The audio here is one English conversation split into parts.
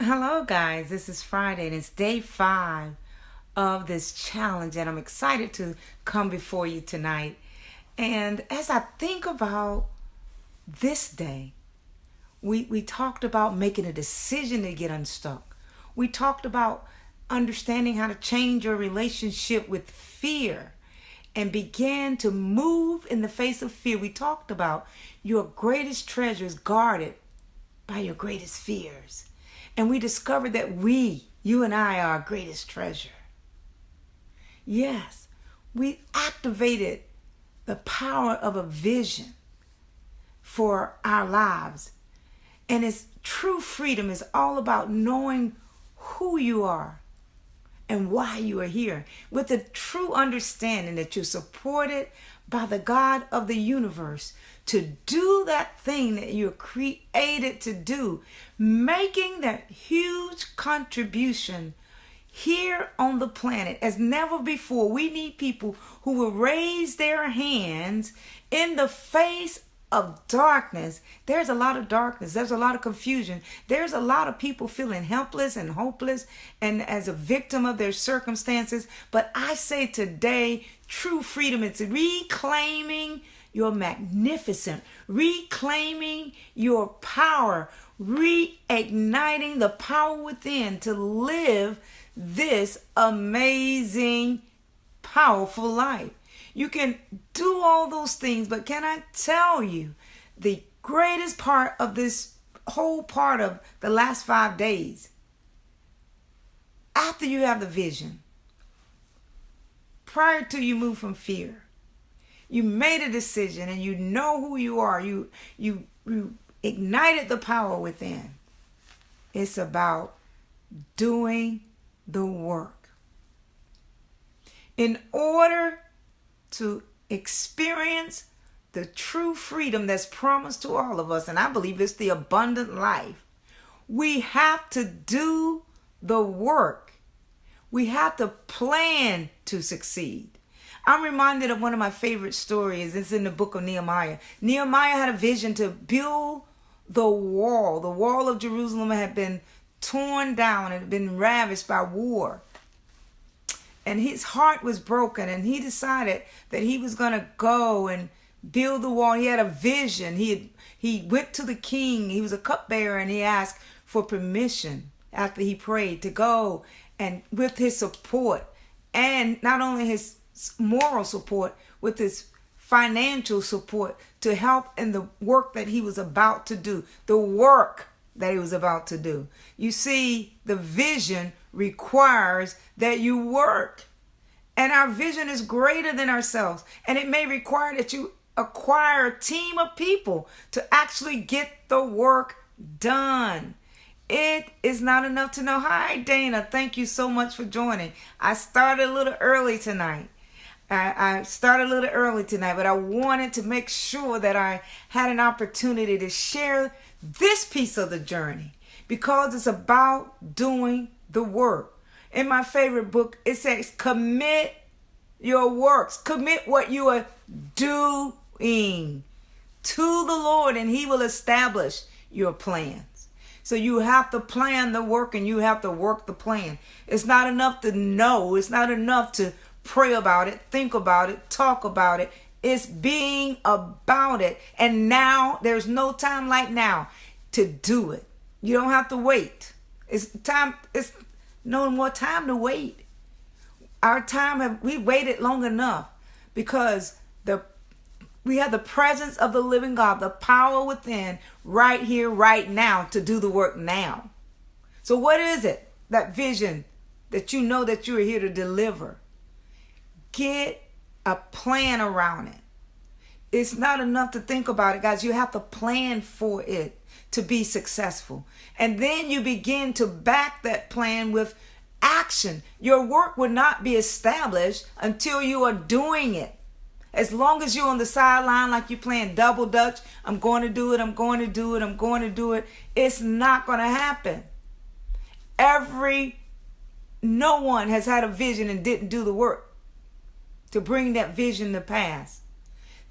Hello, guys. This is Friday, and it's day 5 of this challenge, and I'm excited to come before you tonight. And as I think about this day, we talked about making a decision to get unstuck. We talked about understanding how to change your relationship with fear and begin to move in the face of fear. We talked about your greatest treasure is guarded by your greatest fears. And we discovered that you and I, are our greatest treasure. Yes, we activated the power of a vision for our lives. And it's true freedom is all about knowing who you are and why you are here, with the true understanding that you're supported by the God of the universe to do that thing that you're created to do, making that huge contribution here on the planet as never before. We need people who will raise their hands in the face of darkness. There's a lot of darkness. There's a lot of confusion. There's a lot of people feeling helpless and hopeless and as a victim of their circumstances. But I say today, true freedom is reclaiming your magnificent, reclaiming your power, reigniting the power within to live this amazing, powerful life. You can do all those things, but can I tell you the greatest part of this whole part of the last 5 days? After you have the vision, prior to you move from fear, you made a decision and you know who you are. You ignited the power within. It's about doing the work. In order to experience the true freedom that's promised to all of us, and I believe it's the abundant life, we have to do the work. We have to plan to succeed. I'm reminded of one of my favorite stories. It's in the book of Nehemiah. Nehemiah had a vision to build the wall. The wall of Jerusalem had been torn down and had been ravaged by war. And his heart was broken, and he decided that he was going to go and build the wall. He had a vision. He went to the king. He was a cupbearer, and he asked for permission after he prayed to go, and with his support, and not only his moral support, with his financial support to help in the work that he was about to do. The work that he was about to do. You see, the vision requires that you work. And our vision is greater than ourselves. And it may require that you acquire a team of people to actually get the work done. It is not enough to know. Hi, Dana. Thank you so much for joining. I started a little early tonight. But I wanted to make sure that I had an opportunity to share this piece of the journey because it's about doing the work. In my favorite book, it says, commit your works. Commit what you are doing to the Lord, and He will establish your plans. So you have to plan the work, and you have to work the plan. It's not enough to know. It's not enough to pray about it, think about it, talk about it. It's being about it. And now, there's no time like now to do it. You don't have to wait. It's no more time to wait. Our time, we waited long enough because we have the presence of the living God, the power within, right here, right now, to do the work now. So what is it, that vision that you know that you are here to deliver? Get a plan around it. It's not enough to think about it, guys. You have to plan for it to be successful. And then you begin to back that plan with action. Your work will not be established until you are doing it. As long as you're on the sideline like you're playing double dutch, I'm going to do it, I'm going to do it, I'm going to do it, it's not going to happen. No one has had a vision and didn't do the work to bring that vision to pass.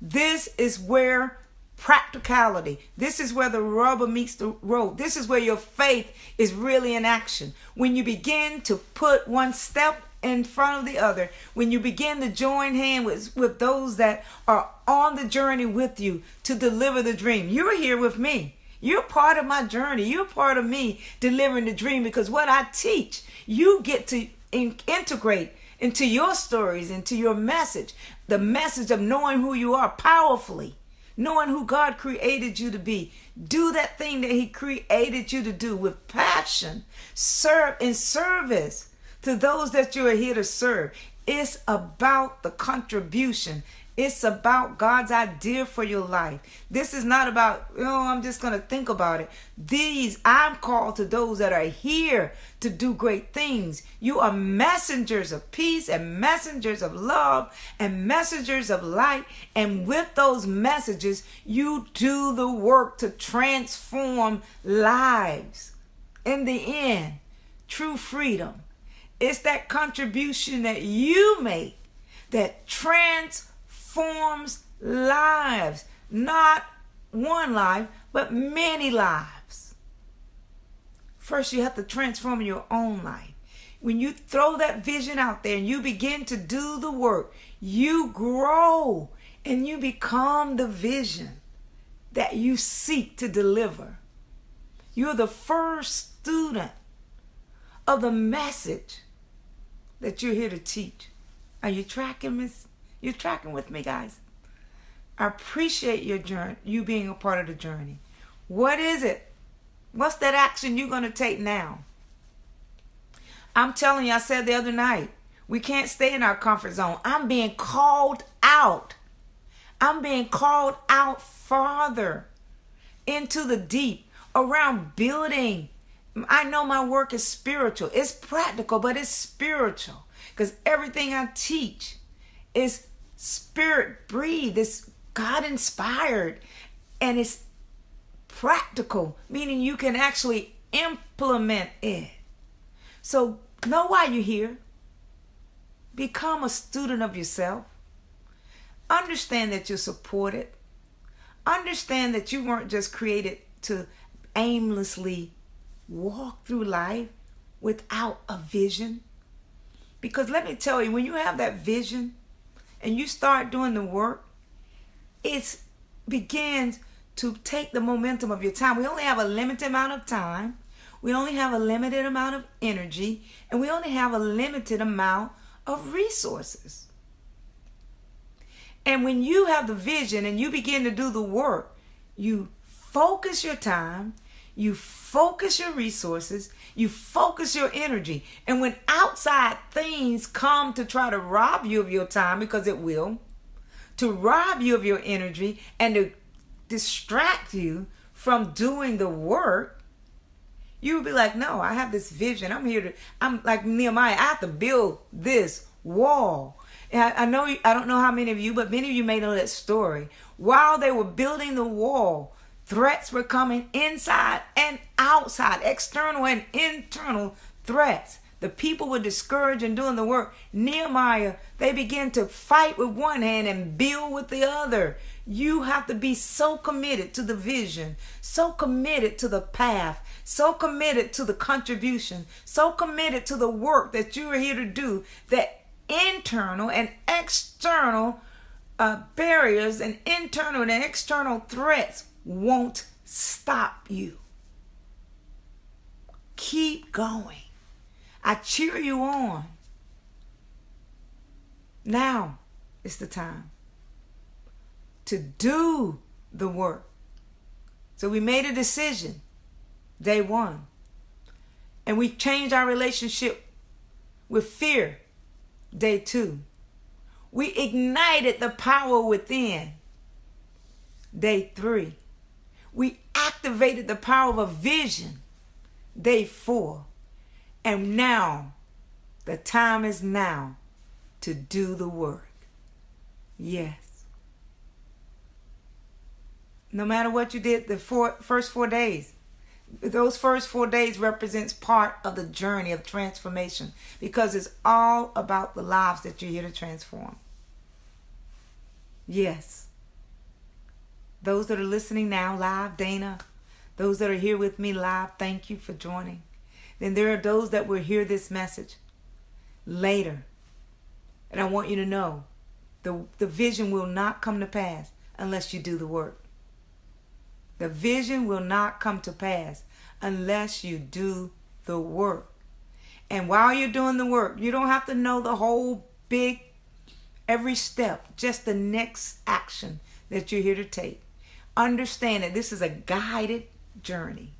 This is where Practicality. This is where the rubber meets the road. This is where your faith is really in action. When you begin to put one step in front of the other, when you begin to join hands with those that are on the journey with you to deliver the dream. You're here with me. You're part of my journey. You're part of me delivering the dream, because what I teach, you get to integrate into your stories, into your message, the message of knowing who you are powerfully, knowing who God created you to be. Do that thing that he created you to do with passion. Serve in service to those that you are here to serve. It's about the contribution. It's about God's idea for your life. This is not about, I'm just going to think about it. I'm called to those that are here to do great things. You are messengers of peace and messengers of love and messengers of light. And with those messages, you do the work to transform lives. In the end, true freedom. It's that contribution that you make that transforms lives. Not one life, but many lives. First, you have to transform your own life. When you throw that vision out there and you begin to do the work, you grow and you become the vision that you seek to deliver. You're the first student of the message that you're here to teach. Are you tracking, Miss? You're tracking with me, guys? I appreciate your journey, you being a part of the journey. What is it? What's that action you're going to take now? I'm telling you, I said the other night, we can't stay in our comfort zone. I'm being called out. I'm being called out farther into the deep, around building. I know my work is spiritual. It's practical, but it's spiritual. Because everything I teach is spirit breathed. It's God inspired. And it's practical, meaning you can actually implement it. So know why you're here. Become a student of yourself. Understand that you're supported. Understand that you weren't just created to aimlessly walk through life without a vision. Because let me tell you, when you have that vision and you start doing the work, it begins to take the momentum of your time. We only have a limited amount of time. We only have a limited amount of energy. And we only have a limited amount of resources. And when you have the vision and you begin to do the work, you focus your time, you focus your resources, you focus your energy. And when outside things come to try to rob you of your time, because it will, to rob you of your energy and to distract you from doing the work, you will be like, no, I have this vision. I'm like Nehemiah, I have to build this wall. And I don't know how many of you, but many of you may know that story. While they were building the wall, threats were coming inside and outside, external and internal threats. The people were discouraged in doing the work. Nehemiah, they began to fight with one hand and build with the other. You have to be so committed to the vision, so committed to the path, so committed to the contribution, so committed to the work that you are here to do, that internal and external barriers and internal and external threats won't stop you. Keep going. I cheer you on. Now is the time to do the work. So we made a decision day one. And we changed our relationship with fear day two. We ignited the power within day three. We activated the power of a vision day four. And now, the time is now to do the work. Yes. No matter what you did the first 4 days, those first 4 days represents part of the journey of transformation, because it's all about the lives that you're here to transform. Yes. Those that are listening now live, Dana, those that are here with me live, thank you for joining. Then there are those that will hear this message later. And I want you to know the vision will not come to pass unless you do the work. The vision will not come to pass unless you do the work. And while you're doing the work, you don't have to know the whole big, every step, just the next action that you're here to take. Understand that this is a guided journey.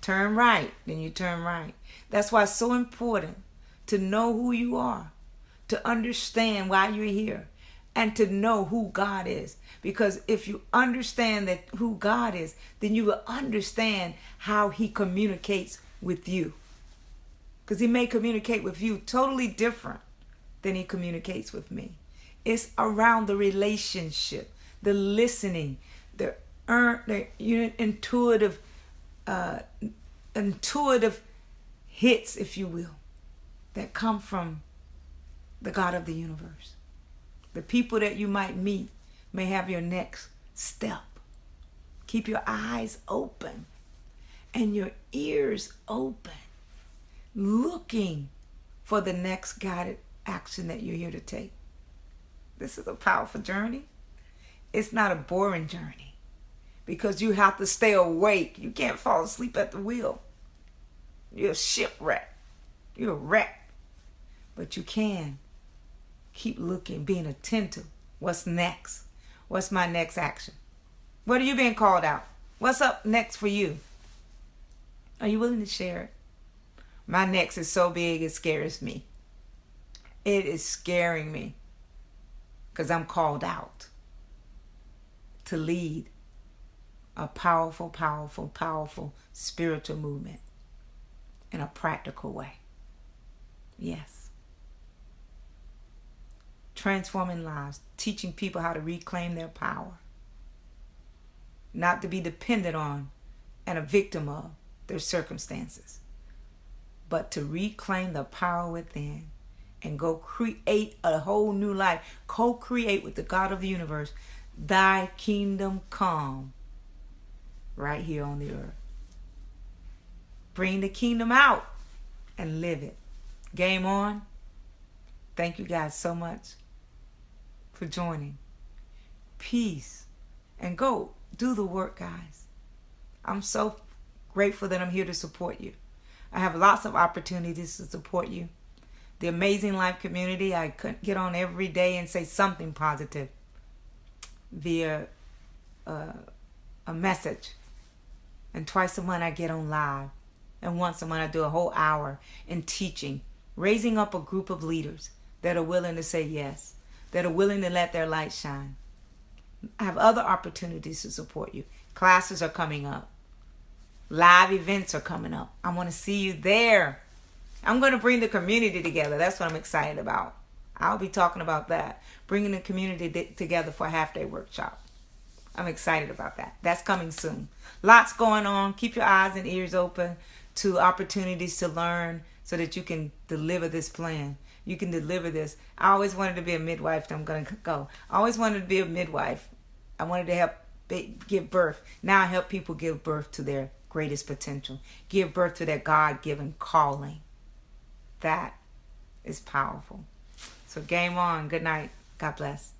Turn right, then you turn right. That's why it's so important to know who you are, to understand why you're here, and to know who God is. Because if you understand that who God is, then you will understand how he communicates with you. Because he may communicate with you totally different than he communicates with me. It's around the relationship, the listening, the intuitive hits, if you will, that come from the God of the universe. The people that you might meet may have your next step. Keep your eyes open and your ears open, looking for the next guided action that you're here to take. This is a powerful journey. It's not a boring journey because you have to stay awake. You can't fall asleep at the wheel. You're a shipwreck. You're a wreck. But you can keep looking, being attentive. What's next? What's my next action? What are you being called out? What's up next for you? Are you willing to share it? My next is so big it scares me. It is scaring me because I'm called out to lead a powerful, powerful, powerful spiritual movement in a practical way. Yes. Transforming lives, teaching people how to reclaim their power, not to be dependent on and a victim of their circumstances, but to reclaim the power within and go create a whole new life. Co-create with the God of the universe. Thy kingdom come right here on the earth. Bring the kingdom out and live it. Game on. Thank you guys so much for joining. Peace. And go do the work, guys. I'm so grateful that I'm here to support you. I have lots of opportunities to support you. The Amazing Life community, I could get on every day and say something positive via a message. And twice a month I get on live. And once a month I do a whole hour in teaching, raising up a group of leaders that are willing to say yes, that are willing to let their light shine. I have other opportunities to support you. Classes are coming up. Live events are coming up. I want to see you there. I'm going to bring the community together. That's what I'm excited about. I'll be talking about that. Bringing the community together for a half-day workshop. I'm excited about that. That's coming soon. Lots going on. Keep your eyes and ears open to opportunities to learn so that you can deliver this plan. You can deliver this. I always wanted to be a midwife. I'm going to go. I always wanted to be a midwife. I wanted to help give birth. Now I help people give birth to their greatest potential. Give birth to their God-given calling. That is powerful. So game on. Good night. God bless.